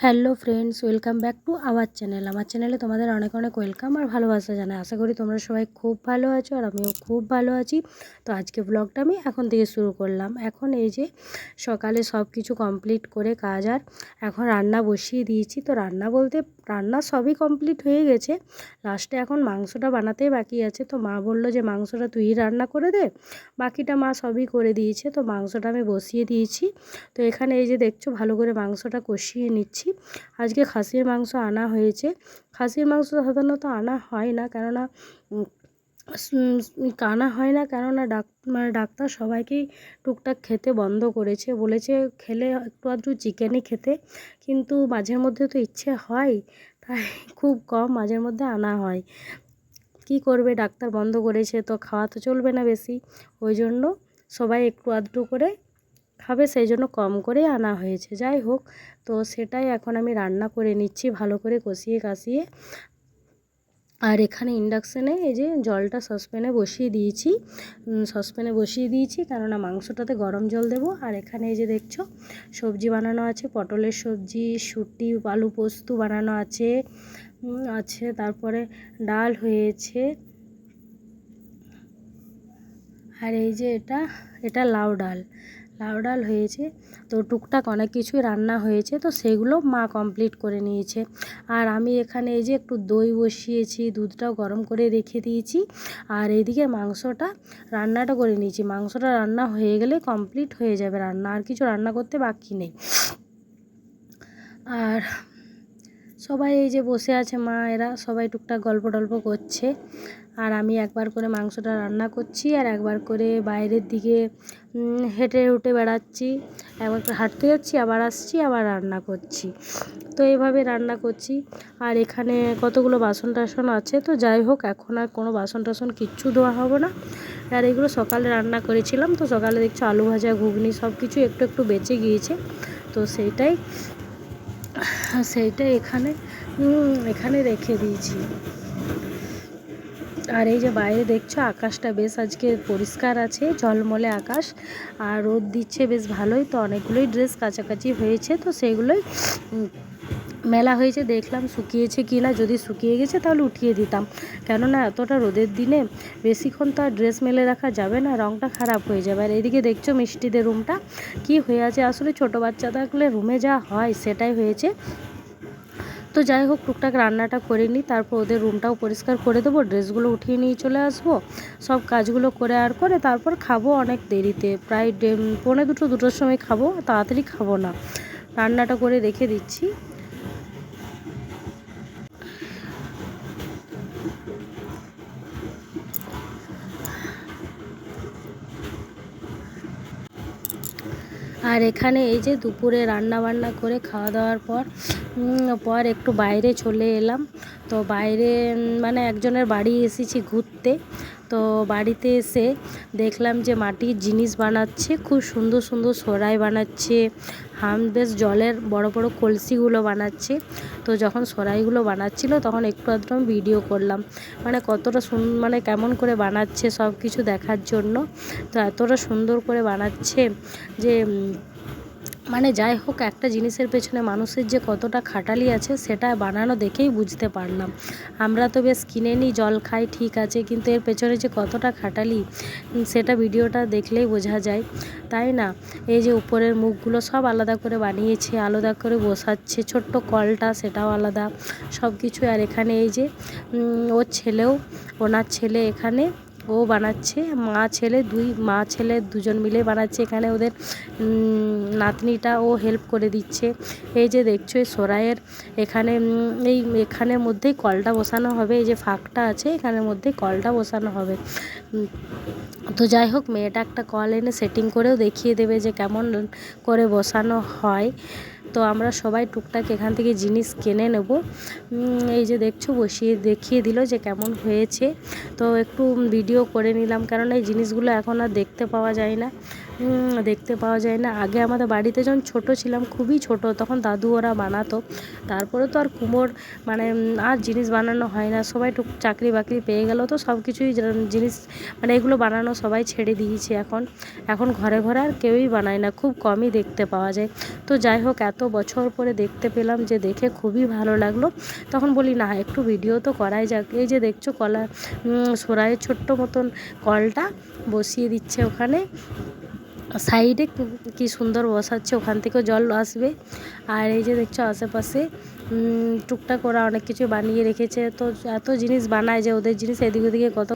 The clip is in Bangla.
Hello friends, welcome back to our channel. আমার চ্যানেলে তোমাদের অনেক অনেক ওয়েলকাম আর ভালোবাসা জানাই। আশা করি তোমরা সবাই খুব ভালো আছো আর আমিও খুব ভালো আছি। তো আজকে ব্লগটা আমি এখন থেকে শুরু করলাম। এখন এই যে সকালে সব কিছু কমপ্লিট করে কাজ আর এখন রান্না বসিয়ে দিয়েছি। তো রান্না বলতে রান্না সবই কমপ্লিট হয়ে গেছে, লাস্টে এখন মাংসটা বানাতেই বাকি আছে। তো মা বললো যে মাংসটা তুই রান্না করে দে, বাকিটা মা সবই করে দিয়েছে। তো মাংসটা আমি বসিয়ে দিয়েছি। তো এখানে এই যে দেখছো ভালো করে মাংসটা কষিয়ে নিচ্ছি। আজকে খাসির মাংস আনা হয়েছে। খাসির মাংস সাধারণত আনা হয় না, কেননা ডাক্তার সবাইকেই টুকটাক খেতে বন্ধ করেছে, বলেছে খেলে একটু আধটু চিকেনই খেতে, কিন্তু মাঝের মধ্যে তো ইচ্ছে হয়, তাই খুব কম মাঝের মধ্যে আনা হয়। কি করবে, ডাক্তার বন্ধ করেছে তো খাওয়া তো চলবে না বেশি, ওই জন্য সবাই একটু আধটু করে খাবে, সেই জন্য কম করে আনা হয়েছে। যাই হোক, তো সেটাই এখন আমি রান্না করে নিচ্ছি ভালো করে কষিয়ে কাশিয়ে। আর এখানে ইন্ডাকশানে এই যে জলটা সসপ্যানে বসিয়ে দিয়েছি কেননা মাংসটাতে গরম জল দেব। আর এখানে এই যে দেখছো সবজি বানানো আছে, পটলের সবজি, শুঁটি আলু পোস্ত বানানো আছে, তারপরে ডাল হয়েছে। আর এই যে এটা লাউ ডাল হয়েছে। তো টুকটাক অনেক কিছুই রান্না হয়েছে, তো সেগুলো মা কমপ্লিট করে নিয়েছে। আর আমি এখানে এই যে একটু দই বসিয়েছি, দুধটাও গরম করে রেখে দিয়েছি। আর এইদিকে রান্নাটা করে নিয়েছি। মাংসটা রান্না হয়ে গেলে কমপ্লিট হয়ে যাবে রান্না, আর কিছু রান্না করতে বাকি নেই। আর সবাই এই যে বসে আছে, মা এরা সবাই টুকটাক গল্প টল্প করছে। আর আমি একবার করে মাংসটা রান্না করছি আর একবার করে বাইরের দিকে হেঁটে হুটে বেড়াচ্ছি, একবার করে হাঁটতে যাচ্ছি আবার আসছি আবার রান্না করছি। তো এইভাবে রান্না করছি। আর এখানে কতগুলো বাসন টাসন আছে, তো যাই হোক এখন আর কোনো বাসন টাসন কিচ্ছু ধোয়া হবে না। আর এগুলো সকালে রান্না করেছিলাম, তো সকালে দেখছো আলু ভাজা ঘুগনি সব কিছু একটু একটু বেঁচে গিয়েছে, তো সেইটাই এখানে রেখে দিয়েছি। আর এই যে বাইরে দেখছো আকাশটা বেশ আজকে পরিষ্কার আছে, ঝলমলে আকাশ, আর রোদ দিচ্ছে বেশ ভালোই। তো অনেকগুলোই ড্রেস কাছাকাছি হয়েছে, তো সেগুলোই মেলা হয়েছে, দেখলাম শুকিয়েছে কি না। যদি শুকিয়ে গেছে তাহলে উঠিয়ে দিতাম, কেননা এতটা রোদের দিনে বেশিক্ষণ তো আর ড্রেস মেলে রাখা যাবে না, রঙটা খারাপ হয়ে যাবে। আর এদিকে দেখছো মিষ্টিদের রুমটা কি হয়ে আছে, আসলে ছোটো বাচ্চা থাকলে রুমে যা হয় সেটাই হয়েছে। তো যাই হোক, টুকটাক রান্নাটা করে নিই, তারপর ওদের রুমটাও পরিষ্কার করে দেবো, ড্রেসগুলো উঠিয়ে নিয়ে চলে আসবো, সব কাজগুলো করে তারপর খাবো অনেক দেরিতে, প্রায় 1:45-2টোর সময় খাবো, তাড়াতাড়ি খাবো না, রান্নাটা করে রেখে দিচ্ছি। আর এখানে এই যে দুপুরে রান্না বান্না করে খাওয়া দাওয়ার পর একটু বাইরে চলে এলাম। তো বাইরে মানে একজনের বাড়ি এসেছি ঘুরতে। তো বাড়িতে এসে দেখলাম যে মাটির জিনিস বানাচ্ছে, খুব সুন্দর সুন্দর সরাই বানাচ্ছে, বেশ জলের বড় বড় কলসিগুলো বানাচ্ছে। তো যখন সরাইগুলো বানাচ্ছিল তখন একটু আধটু আমি ভিডিও করলাম, মানে কতটা মানে কেমন করে বানাচ্ছে সব কিছু দেখার জন্য। তো এতটা সুন্দর করে বানাচ্ছে যে মানে যাই হোক, একটা জিনিসের পেছনে মানুষের যে কতটা খাটালি আছে সেটা বানানো দেখেই বুঝতে পারলাম। আমরা তো বেশ কিনে নিই, জল খাই, ঠিক আছে, কিন্তু এর পেছনে যে কতটা খাটালি সেটা ভিডিওটা দেখলেই বোঝা যায়, তাই না? এই যে উপরের মুখগুলো সব আলাদা করে বানিয়েছে, আলাদা করে বসাচ্ছে, ছোট্ট কলটা সেটাও আলাদা, সব কিছু। আর এখানে এই যে ওনার ছেলে এখানে ও বানাচ্ছে, মা ছেলে দুজন মিলে বানাচ্ছে। এখানে ওদের নাতনিটা ও হেল্প করে দিচ্ছে। এই যে দেখছো এই সরাইয়ের এখানের মধ্যেই কলটা বসানো হবে, এই যে ফাঁকটা আছে এখানের মধ্যেই কলটা বসানো হবে। তো যাই হোক, মেয়েটা একটা কল এনে সেটিং করেও দেখিয়ে দেবে যে কেমন করে বসানো হয়। তো আমরা সবাই টুকটাক এখান থেকে জিনিস কিনে নেব। এই যে দেখছো বসিয়ে দেখিয়ে দিল যে কেমন হয়েছে, তো একটু ভিডিও করে নিলাম, কারণ এই জিনিসগুলো এখন আর দেখতে পাওয়া যায় না। দেখতে পাওয়া যায় না। আগে আমাদের বাড়িতে যখন ছোট ছিলাম, খুবই ছোট, তখন দাদু ওরা বানাতো। তারপরে তো আর কুমোর মানে আর জিনিস বানানো হয় না, সবাই চাকরি বাকরি পেয়ে গেল, তো সব কিছুই জিনিস মানে এগুলো বানানো সবাই ছেড়ে দিয়েছে। এখন ঘরে ঘরে আর কেউই বানায় না, খুব কমই দেখতে পাওয়া যায়। তো যাই হোক, এত বছর পরে দেখতে পেলাম, যে দেখে খুবই ভালো লাগলো। তখন বলি না, একটু ভিডিও তো করাই যাক। এই যে দেখছো কলা সরাইয়ের ছোট্ট মতন কলটা বসিয়ে দিচ্ছে ওখানে সাইডে, কি সুন্দর বসাচ্ছে, ওখান থেকেও জল আসবে। আর এই যে দেখছো আশেপাশে টুকটাক ওরা অনেক কিছু বানিয়ে রেখেছে। তো এত জিনিস বানায় যে ওদের জিনিস এদিক ওদিকে কত